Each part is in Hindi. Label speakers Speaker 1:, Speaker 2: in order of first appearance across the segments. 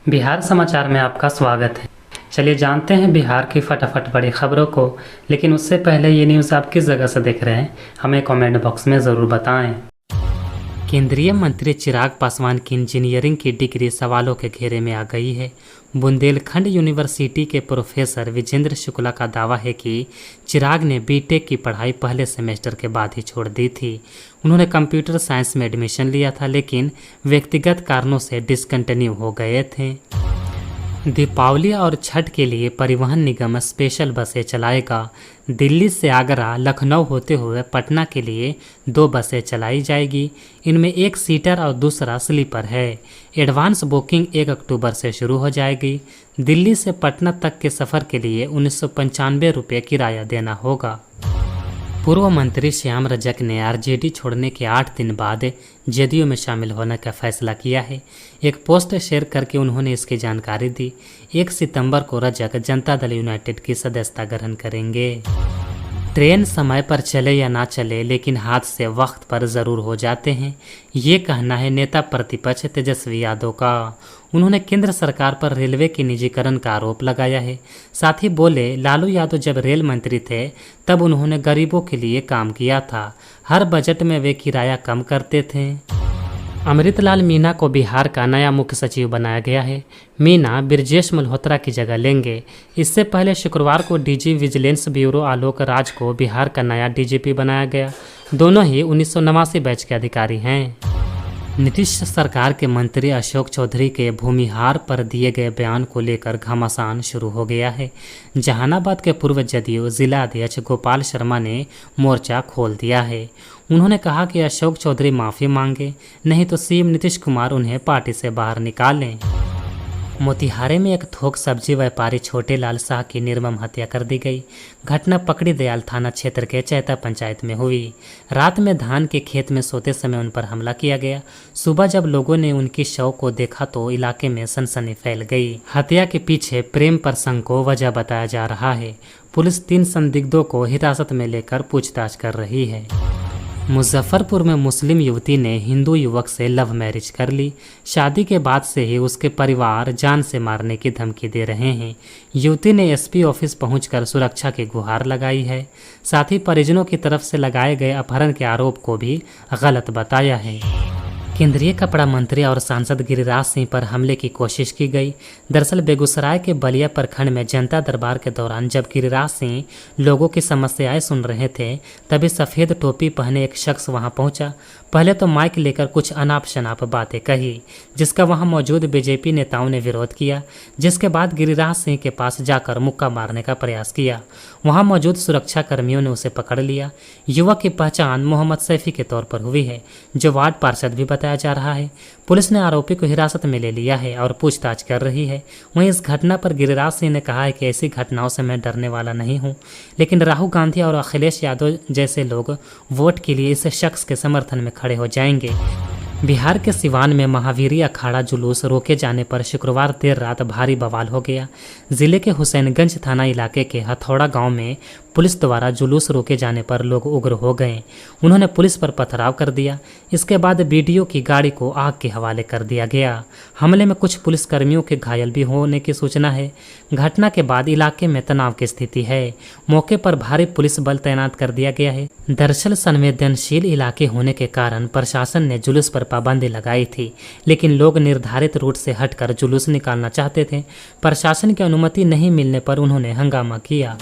Speaker 1: बिहार समाचार में आपका स्वागत है। चलिए जानते हैं बिहार की फटाफट बड़ी खबरों को। लेकिन उससे पहले ये न्यूज़ आप किस जगह से देख रहे हैं, हमें कमेंट बॉक्स में ज़रूर बताएं। केंद्रीय मंत्री चिराग पासवान की इंजीनियरिंग की डिग्री सवालों के घेरे में आ गई है। बुंदेलखंड यूनिवर्सिटी के प्रोफेसर विजेंद्र शुक्ला का दावा है कि चिराग ने बीटेक की पढ़ाई पहले सेमेस्टर के बाद ही छोड़ दी थी। उन्होंने कंप्यूटर साइंस में एडमिशन लिया था, लेकिन व्यक्तिगत कारणों से डिसकंटिन्यू हो गए थे। दीपावली और छठ के लिए परिवहन निगम स्पेशल बसें चलाएगा। दिल्ली से आगरा, लखनऊ होते हुए पटना के लिए 2 बसें चलाई जाएगी। इनमें एक सीटर और दूसरा स्लीपर है। एडवांस बुकिंग 1 अक्टूबर से शुरू हो जाएगी। दिल्ली से पटना तक के सफ़र के लिए 1995 रुपये किराया देना होगा। पूर्व मंत्री श्याम रजक ने आरजेडी छोड़ने के 8 दिन बाद जेडीयू में शामिल होने का फैसला किया है। एक पोस्ट शेयर करके उन्होंने इसकी जानकारी दी। 1 सितंबर को रजक जनता दल यूनाइटेड की सदस्यता ग्रहण करेंगे। ट्रेन समय पर चले या ना चले, लेकिन हादसे वक्त पर ज़रूर हो जाते हैं, ये कहना है नेता प्रतिपक्ष तेजस्वी यादव का। उन्होंने केंद्र सरकार पर रेलवे के निजीकरण का आरोप लगाया है। साथ ही बोले, लालू यादव जब रेल मंत्री थे तब उन्होंने गरीबों के लिए काम किया था। हर बजट में वे किराया कम करते थे। अमृतलाल मीणा को बिहार का नया मुख्य सचिव बनाया गया है। मीणा ब्रजेश मल्होत्रा की जगह लेंगे। इससे पहले शुक्रवार को DG vigilance bureau Alok Raj को बिहार का नया डीजीपी बनाया गया। दोनों ही 1989 बैच के अधिकारी हैं। नीतीश सरकार के मंत्री अशोक चौधरी के भूमिहार पर दिए गए बयान को लेकर घमासान शुरू हो गया है। जहानाबाद के पूर्व जदयू जिला अध्यक्ष गोपाल शर्मा ने मोर्चा खोल दिया है। उन्होंने कहा कि अशोक चौधरी माफ़ी मांगे, नहीं तो सीएम नीतीश कुमार उन्हें पार्टी से बाहर निकालें। मोतिहारी में एक थोक सब्जी व्यापारी छोटे लाल शाह की निर्मम हत्या कर दी गई। घटना पकड़ी दयाल थाना क्षेत्र के चैता पंचायत में हुई। रात में धान के खेत में सोते समय उन पर हमला किया गया। सुबह जब लोगों ने उनकी शव को देखा तो इलाके में सनसनी फैल गई। हत्या के पीछे प्रेम प्रसंग को वजह बताया जा रहा है। पुलिस 3 संदिग्धों को हिरासत में लेकर पूछताछ कर रही है। मुजफ्फरपुर में मुस्लिम युवती ने हिंदू युवक से लव मैरिज कर ली। शादी के बाद से ही उसके परिवार जान से मारने की धमकी दे रहे हैं। युवती ने एसपी ऑफिस पहुंचकर सुरक्षा की गुहार लगाई है। साथ ही परिजनों की तरफ से लगाए गए अपहरण के आरोप को भी गलत बताया है। केंद्रीय कपड़ा मंत्री और सांसद गिरिराज सिंह पर हमले की कोशिश की गई। दरअसल बेगूसराय के बलिया प्रखंड में जनता दरबार के दौरान जब गिरिराज सिंह लोगों की समस्याएं सुन रहे थे, तभी सफ़ेद टोपी पहने एक शख्स वहां पहुंचा। पहले तो माइक लेकर कुछ अनाप शनाप बातें कही, जिसका वहां मौजूद बीजेपी नेताओं ने विरोध किया। जिसके बाद गिरिराज सिंह के पास जाकर मुक्का मारने का प्रयास किया। वहां मौजूद सुरक्षा कर्मियों ने उसे पकड़ लिया। युवक की पहचान मोहम्मद सैफी के तौर पर हुई है, जो वार्ड पार्षद भी बताया जा रहा है। पुलिस ने आरोपी को हिरासत में ले लिया है और पूछताछ कर रही है। वहीं इस घटना पर गिरिराज सिंह ने कहा है कि ऐसी घटनाओं से मैं डरने वाला नहीं हूं, लेकिन राहुल गांधी और अखिलेश यादव जैसे लोग वोट के लिए इस शख्स के समर्थन में खड़े हो जाएंगे। बिहार के सिवान में महावीरी अखाड़ा जुलूस रोके जाने पर शुक्रवार देर रात भारी बवाल हो गया। जिले के हुसैनगंज थाना इलाके के हथौड़ा गांव में पुलिस द्वारा जुलूस रोके जाने पर लोग उग्र हो गए। उन्होंने पुलिस पर पथराव कर दिया। इसके बाद बीडीओ की गाड़ी को आग के हवाले कर दिया गया। हमले में कुछ पुलिसकर्मियों के घायल भी होने की सूचना है। घटना के बाद इलाके में तनाव की स्थिति है। मौके पर भारी पुलिस बल तैनात कर दिया गया है। दरअसल संवेदनशील इलाके होने के कारण प्रशासन ने जुलूस पर पाबंदी लगाई थी, लेकिन लोग निर्धारित रूट से हटकर जुलूस निकालना चाहते थे। प्रशासन की अनुमति नहीं मिलने पर उन्होंने हंगामा किया।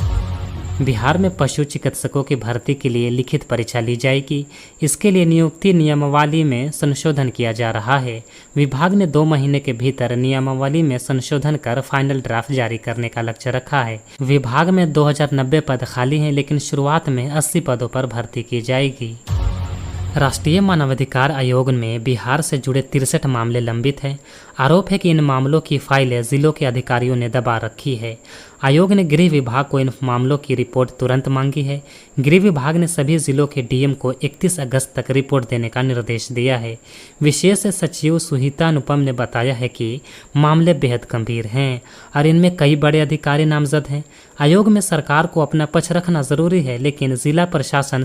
Speaker 1: बिहार में पशु चिकित्सकों की भर्ती के लिए लिखित परीक्षा ली जाएगी। इसके लिए नियुक्ति नियमावली में संशोधन किया जा रहा है। विभाग ने 2 महीने के भीतर नियमावली में संशोधन कर फाइनल ड्राफ्ट जारी करने का लक्ष्य रखा है। विभाग में 2090 पद खाली हैं, लेकिन शुरुआत में 80 पदों पर भर्ती की जाएगी। राष्ट्रीय मानवाधिकार आयोग में बिहार से जुड़े 63 मामले लंबित हैं। आरोप है कि इन मामलों की फाइलें जिलों के अधिकारियों ने दबा रखी है। आयोग ने गृह विभाग को इन मामलों की रिपोर्ट तुरंत मांगी है। गृह विभाग ने सभी जिलों के डीएम को 31 अगस्त तक रिपोर्ट देने का निर्देश दिया है। विशेष सचिव सुहिता अनुपम ने बताया है कि मामले बेहद गंभीर हैं और इनमें कई बड़े अधिकारी नामजद हैं। आयोग में सरकार को अपना पक्ष रखना जरूरी है, लेकिन जिला प्रशासन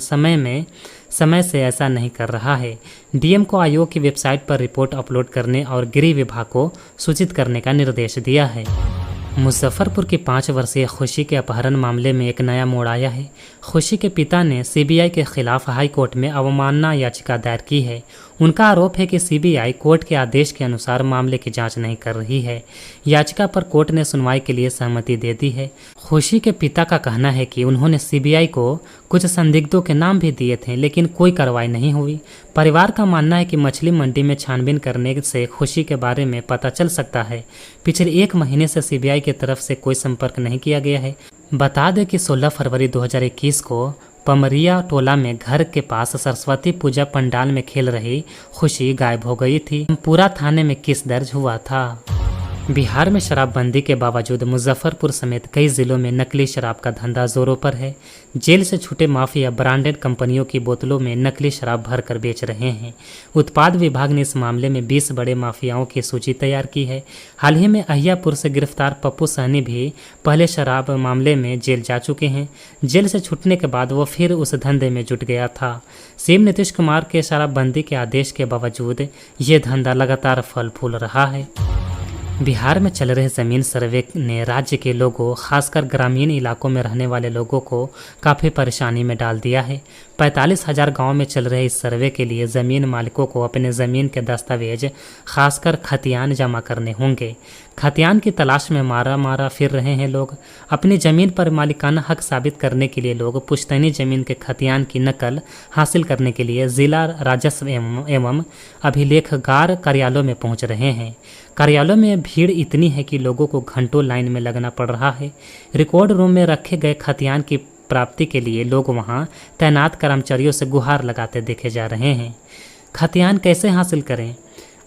Speaker 1: समय से ऐसा नहीं कर रहा है। डीएम को आयोग की वेबसाइट पर रिपोर्ट अपलोड करने और गृह विभाग विभाग को सूचित करने का निर्देश दिया है। मुजफ्फरपुर की 5 वर्षीय खुशी के अपहरण मामले में एक नया मोड़ आया है। खुशी के पिता ने सीबीआई के खिलाफ हाई कोर्ट में अवमानना याचिका दायर की है। उनका आरोप है कि सीबीआई कोर्ट के आदेश के अनुसार मामले की जांच नहीं कर रही है। याचिका पर कोर्ट ने सुनवाई के लिए सहमति दे दी है। खुशी के पिता का कहना है कि उन्होंने सीबीआई को कुछ संदिग्धों के नाम भी दिए थे, लेकिन कोई कार्रवाई नहीं हुई। परिवार का मानना है कि मछली मंडी में छानबीन करने से खुशी के बारे में पता चल सकता है। पिछले 1 महीने से सीबीआई की तरफ से कोई संपर्क नहीं किया गया है। बता दें कि 16 फरवरी 2021 को पमरिया टोला में घर के पास सरस्वती पूजा पंडाल में खेल रही खुशी गायब हो गई थी। पूरा थाने में केस दर्ज हुआ था। बिहार में शराबबंदी के बावजूद मुजफ्फरपुर समेत कई जिलों में नकली शराब का धंधा जोरों पर है। जेल से छूटे माफिया ब्रांडेड कंपनियों की बोतलों में नकली शराब भरकर बेच रहे हैं। उत्पाद विभाग ने इस मामले में 20 बड़े माफियाओं की सूची तैयार की है। हाल ही में अहियापुर से गिरफ्तार पप्पू सहनी भी पहले शराब मामले में जेल जा चुके हैं। जेल से छूटने के बाद वो फिर उस धंधे में जुट गया था। सीएम नीतीश कुमार के शराबबंदी के आदेश के बावजूद ये धंधा लगातार फल फूल रहा है। बिहार में चल रहे ज़मीन सर्वे ने राज्य के लोगों, खासकर ग्रामीण इलाकों में रहने वाले लोगों को काफ़ी परेशानी में डाल दिया है। 45,000 गाँव में चल रहे इस सर्वे के लिए ज़मीन मालिकों को अपने ज़मीन के दस्तावेज, खासकर खतियान जमा करने होंगे। खतियान की तलाश में मारा फिर रहे हैं लोग। अपनी ज़मीन पर मालिकाना हक साबित करने के लिए लोग पुश्तैनी ज़मीन के खतियान की नकल हासिल करने के लिए जिला राजस्व एवं अभिलेखगार कार्यालयों में पहुंच रहे हैं। कार्यालयों में भीड़ इतनी है कि लोगों को घंटों लाइन में लगना पड़ रहा है। रिकॉर्ड रूम में रखे गए खतियान की प्राप्ति के लिए लोग वहां तैनात कर्मचारियों से गुहार लगाते देखे जा रहे हैं। खतियान कैसे हासिल करें?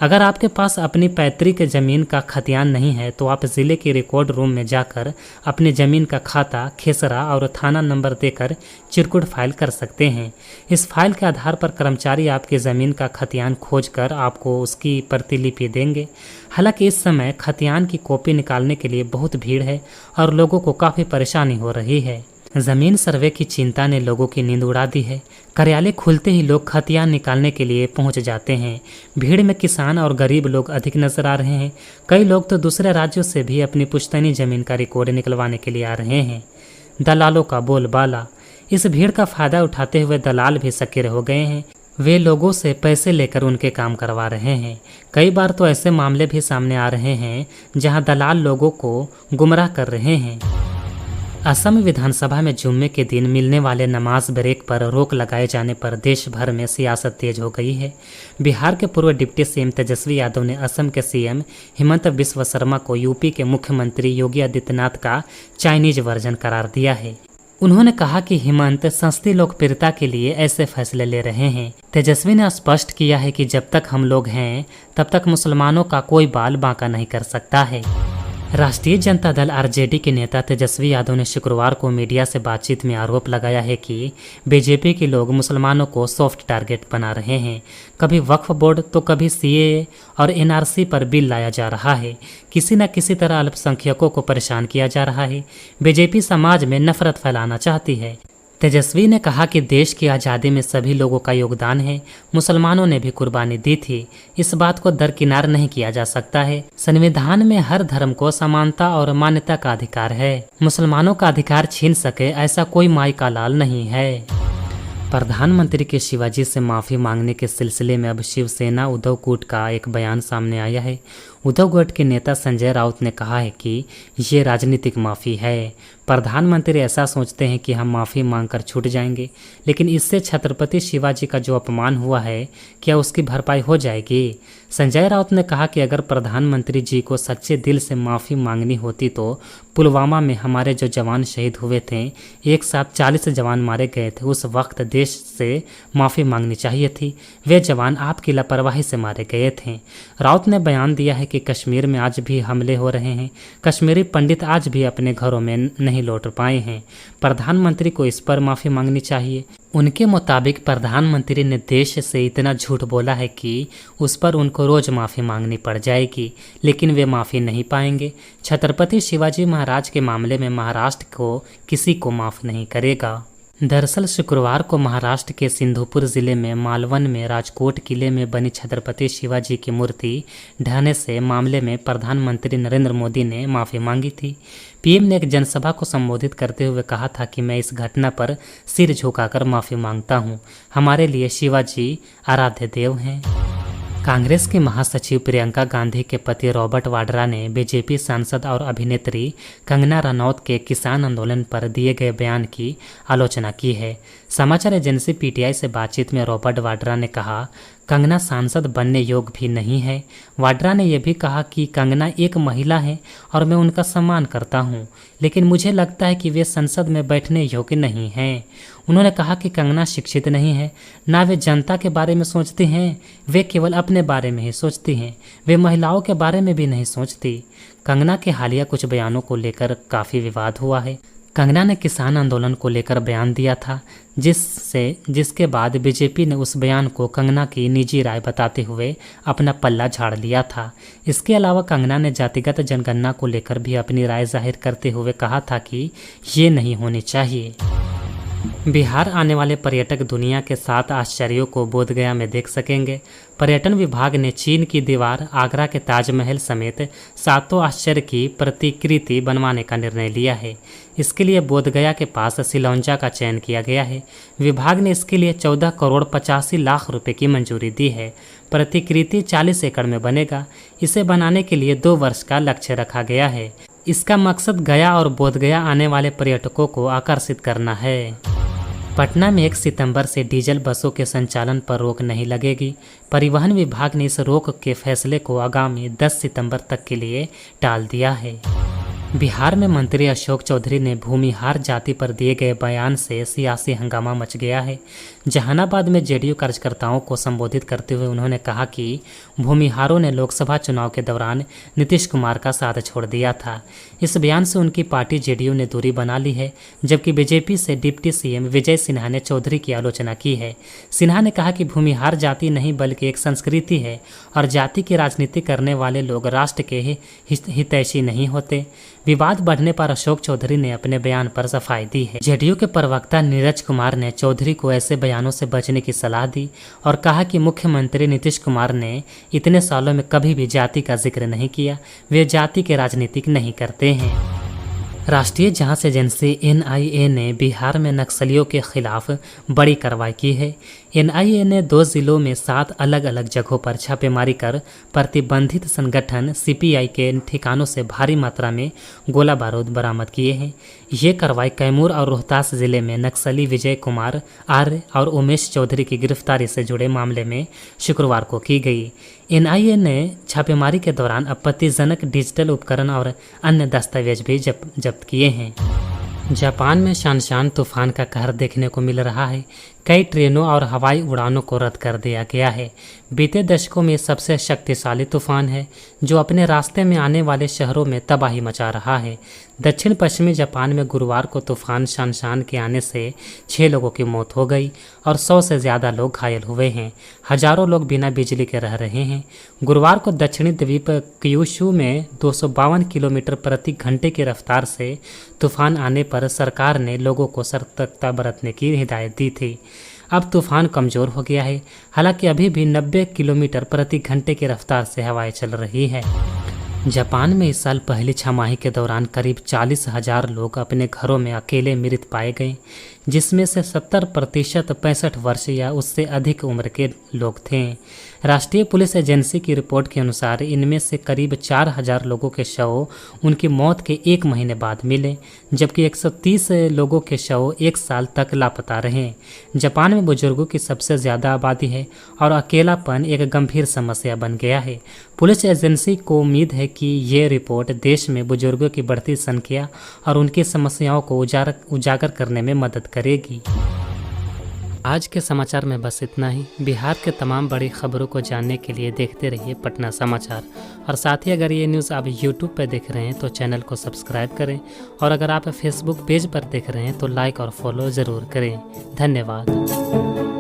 Speaker 1: अगर आपके पास अपनी पैतृक ज़मीन का खतियान नहीं है तो आप ज़िले के रिकॉर्ड रूम में जाकर अपनी ज़मीन का खाता, खेसरा और थाना नंबर देकर चिरकुट फाइल कर सकते हैं। इस फाइल के आधार पर कर्मचारी आपकी ज़मीन का खतियान खोजकर आपको उसकी प्रतिलिपि देंगे। हालांकि इस समय खतियान की कॉपी निकालने के लिए बहुत भीड़ है और लोगों को काफ़ी परेशानी हो रही है। ज़मीन सर्वे की चिंता ने लोगों की नींद उड़ा दी है। कार्यालय खुलते ही लोग खतियान निकालने के लिए पहुंच जाते हैं। भीड़ में किसान और गरीब लोग अधिक नजर आ रहे हैं। कई लोग तो दूसरे राज्यों से भी अपनी पुश्तैनी ज़मीन का रिकॉर्ड निकलवाने के लिए आ रहे हैं। दलालों का बोलबाला। इस भीड़ का फायदा उठाते हुए दलाल भी सक्रिय हो गए हैं। वे लोगों से पैसे लेकर उनके काम करवा रहे हैं। कई बार तो ऐसे मामले भी सामने आ रहे हैं जहां दलाल लोगों को गुमराह कर रहे हैं। असम विधानसभा में जुम्मे के दिन मिलने वाले नमाज ब्रेक पर रोक लगाए जाने पर देश भर में सियासत तेज हो गई है। बिहार के पूर्व डिप्टी सीएम तेजस्वी यादव ने असम के सीएम हिमंत बिस्वा शर्मा को यूपी के मुख्यमंत्री योगी आदित्यनाथ का चाइनीज वर्जन करार दिया है। उन्होंने कहा कि हिमंत सस्ती लोकप्रियता के लिए ऐसे फैसले ले रहे हैं। तेजस्वी ने स्पष्ट किया है कि जब तक हम लोग हैं तब तक मुसलमानों का कोई बाल बांका नहीं कर सकता है। राष्ट्रीय जनता दल आरजेडी के नेता तेजस्वी यादव ने शुक्रवार को मीडिया से बातचीत में आरोप लगाया है कि बीजेपी के लोग मुसलमानों को सॉफ्ट टारगेट बना रहे हैं। कभी वक्फ बोर्ड तो कभी सीएए और एनआरसी पर बिल लाया जा रहा है। किसी न किसी तरह अल्पसंख्यकों को परेशान किया जा रहा है। बीजेपी समाज में नफरत फैलाना चाहती है। तेजस्वी ने कहा कि देश की आज़ादी में सभी लोगों का योगदान है। मुसलमानों ने भी कुर्बानी दी थी। इस बात को दरकिनार नहीं किया जा सकता है। संविधान में हर धर्म को समानता और मान्यता का अधिकार है। मुसलमानों का अधिकार छीन सके ऐसा कोई माई का लाल नहीं है। प्रधानमंत्री के शिवाजी से माफ़ी मांगने के सिलसिले में अब शिवसेना उद्धव गुट का एक बयान सामने आया है। उद्धव गुट के नेता संजय राउत ने कहा है कि ये राजनीतिक माफ़ी है। प्रधानमंत्री ऐसा सोचते हैं कि हम माफ़ी मांगकर छूट जाएंगे, लेकिन इससे छत्रपति शिवाजी का जो अपमान हुआ है क्या उसकी भरपाई हो जाएगी? संजय राउत ने कहा कि अगर प्रधानमंत्री जी को सच्चे दिल से माफ़ी मांगनी होती तो पुलवामा में हमारे जो जवान शहीद हुए थे, एक साथ 40 जवान मारे गए थे, उस वक्त देश से माफ़ी मांगनी चाहिए थी। वे जवान आपकी लापरवाही से मारे गए थे। राउत ने बयान दिया है कि कश्मीर में आज भी हमले हो रहे हैं। कश्मीरी पंडित आज भी अपने घरों में नहीं लौट पाए हैं। प्रधानमंत्री को इस पर माफ़ी मांगनी चाहिए। उनके मुताबिक प्रधानमंत्री ने देश से इतना झूठ बोला है कि उस पर उनको रोज़ माफ़ी मांगनी पड़ जाएगी, लेकिन वे माफ़ी नहीं पाएंगे। छत्रपति शिवाजी महाराज के मामले में महाराष्ट्र को किसी को माफ़ नहीं करेगा। दरअसल शुक्रवार को महाराष्ट्र के सिंधुपुर जिले में मालवन में राजकोट किले में बनी छत्रपति शिवाजी की मूर्ति ढहने से मामले में प्रधानमंत्री नरेंद्र मोदी ने माफ़ी मांगी थी। पीएम ने एक जनसभा को संबोधित करते हुए कहा था कि मैं इस घटना पर सिर झुकाकर माफ़ी मांगता हूं। हमारे लिए शिवाजी आराध्य देव हैं। कांग्रेस की महासचिव प्रियंका गांधी के पति रॉबर्ट वाड्रा ने बीजेपी सांसद और अभिनेत्री कंगना रनौत के किसान आंदोलन पर दिए गए बयान की आलोचना की है। समाचार एजेंसी पीटीआई से बातचीत में रॉबर्ट वाड्रा ने कहा, कंगना सांसद बनने योग्य भी नहीं है। वाड्रा ने यह भी कहा कि कंगना एक महिला है और मैं उनका सम्मान करता हूं, लेकिन मुझे लगता है कि वे संसद में बैठने योग्य नहीं हैं। उन्होंने कहा कि कंगना शिक्षित नहीं है, ना वे जनता के बारे में सोचती हैं, वे केवल अपने बारे में ही सोचती हैं, वे महिलाओं के बारे में भी नहीं सोचती। कंगना के हालिया कुछ बयानों को लेकर काफ़ी विवाद हुआ है। कंगना ने किसान आंदोलन को लेकर बयान दिया था, जिसके बाद बीजेपी ने उस बयान को कंगना की निजी राय बताते हुए अपना पल्ला झाड़ लिया था। इसके अलावा कंगना ने जातिगत जनगणना को लेकर भी अपनी राय जाहिर करते हुए कहा था कि ये नहीं होनी चाहिए। बिहार आने वाले पर्यटक दुनिया के 7 आश्चर्यों को बोधगया में देख सकेंगे। पर्यटन विभाग ने चीन की दीवार, आगरा के ताजमहल समेत 7 आश्चर्य की प्रतिकृति बनवाने का निर्णय लिया है। इसके लिए बोधगया के पास सिलौंजा का चयन किया गया है। विभाग ने इसके लिए 14 करोड़ 85 लाख रुपए की मंजूरी दी है। प्रतिकृति 40 एकड़ में बनेगा। इसे बनाने के लिए 2 वर्ष का लक्ष्य रखा गया है। इसका मकसद गया और बोधगया आने वाले पर्यटकों को आकर्षित करना है। पटना में 1 सितंबर से डीजल बसों के संचालन पर रोक नहीं लगेगी। परिवहन विभाग ने इस रोक के फैसले को आगामी 10 सितंबर तक के लिए टाल दिया है। बिहार में मंत्री अशोक चौधरी ने भूमिहार जाति पर दिए गए बयान से सियासी हंगामा मच गया है। जहानाबाद में जेडीयू कार्यकर्ताओं को संबोधित करते हुए उन्होंने कहा कि भूमिहारों ने लोकसभा चुनाव के दौरान नीतीश कुमार का साथ छोड़ दिया था। इस बयान से उनकी पार्टी जेडीयू ने दूरी बना ली है, जबकि बीजेपी से डिप्टी सीएम विजय सिन्हा ने चौधरी की आलोचना की है। सिन्हा ने कहा कि भूमिहार जाति नहीं बल्कि एक संस्कृति है और जाति की राजनीति करने वाले लोग राष्ट्र के हितैषी नहीं होते। विवाद बढ़ने पर अशोक चौधरी ने अपने बयान पर सफाई दी है। जेडीयू के प्रवक्ता नीरज कुमार ने चौधरी को ऐसे बयानों से बचने की सलाह दी और कहा कि मुख्यमंत्री नीतीश कुमार ने इतने सालों में कभी भी जाति का जिक्र नहीं किया। वे जाति के राजनीतिक नहीं करते हैं। राष्ट्रीय जांच एजेंसी एनआईए ने बिहार में नक्सलियों के खिलाफ बड़ी कार्रवाई की है। एनआईए ने 2 जिलों में 7 अलग अलग जगहों पर छापेमारी कर प्रतिबंधित संगठन सीपीआई के ठिकानों से भारी मात्रा में गोला बारूद बरामद किए हैं। ये कार्रवाई कैमूर और रोहतास जिले में नक्सली विजय कुमार आर्य और उमेश चौधरी की गिरफ्तारी से जुड़े मामले में शुक्रवार को की गई। एनआईए ने छापेमारी के दौरान आपत्तिजनक डिजिटल उपकरण और अन्य दस्तावेज भी जब्त किए हैं। जापान में शानशान तूफान का कहर देखने को मिल रहा है। कई ट्रेनों और हवाई उड़ानों को रद्द कर दिया गया है। बीते दशकों में सबसे शक्तिशाली तूफान है जो अपने रास्ते में आने वाले शहरों में तबाही मचा रहा है। दक्षिण पश्चिमी जापान में गुरुवार को तूफान शानशान के आने से 6 लोगों की मौत हो गई और 100 से ज़्यादा लोग घायल हुए हैं। हजारों लोग बिना बिजली के रह रहे हैं। गुरुवार को दक्षिणी द्वीप क्यूशू में 252 किलोमीटर प्रति घंटे की रफ्तार से तूफान आने पर सरकार ने लोगों को सतर्कता बरतने की हिदायत दी थी। अब तूफान कमज़ोर हो गया है। हालांकि अभी भी 90 किलोमीटर प्रति घंटे की रफ्तार से हवाएं चल रही है। जापान में इस साल पहली छमाही के दौरान करीब 40,000 लोग अपने घरों में अकेले मृत पाए गए, जिसमें से 70% 65 वर्ष या उससे अधिक उम्र के लोग थे। राष्ट्रीय पुलिस एजेंसी की रिपोर्ट के अनुसार इनमें से करीब 4,000 लोगों के शव उनकी मौत के 1 महीने बाद मिले, जबकि 130 लोगों के शव 1 साल तक लापता रहे। जापान में बुजुर्गों की सबसे ज़्यादा आबादी है और अकेलापन एक गंभीर समस्या बन गया है। पुलिस एजेंसी को उम्मीद है कि ये रिपोर्ट देश में बुजुर्गों की बढ़ती संख्या और उनकी समस्याओं को उजागर करने में मदद करेगी। आज के समाचार में बस इतना ही। बिहार के तमाम बड़ी खबरों को जानने के लिए देखते रहिए पटना समाचार। और साथ ही अगर ये न्यूज़ आप यूट्यूब पर देख रहे हैं तो चैनल को सब्सक्राइब करें, और अगर आप फेसबुक पेज पर देख रहे हैं तो लाइक और फॉलो ज़रूर करें। धन्यवाद।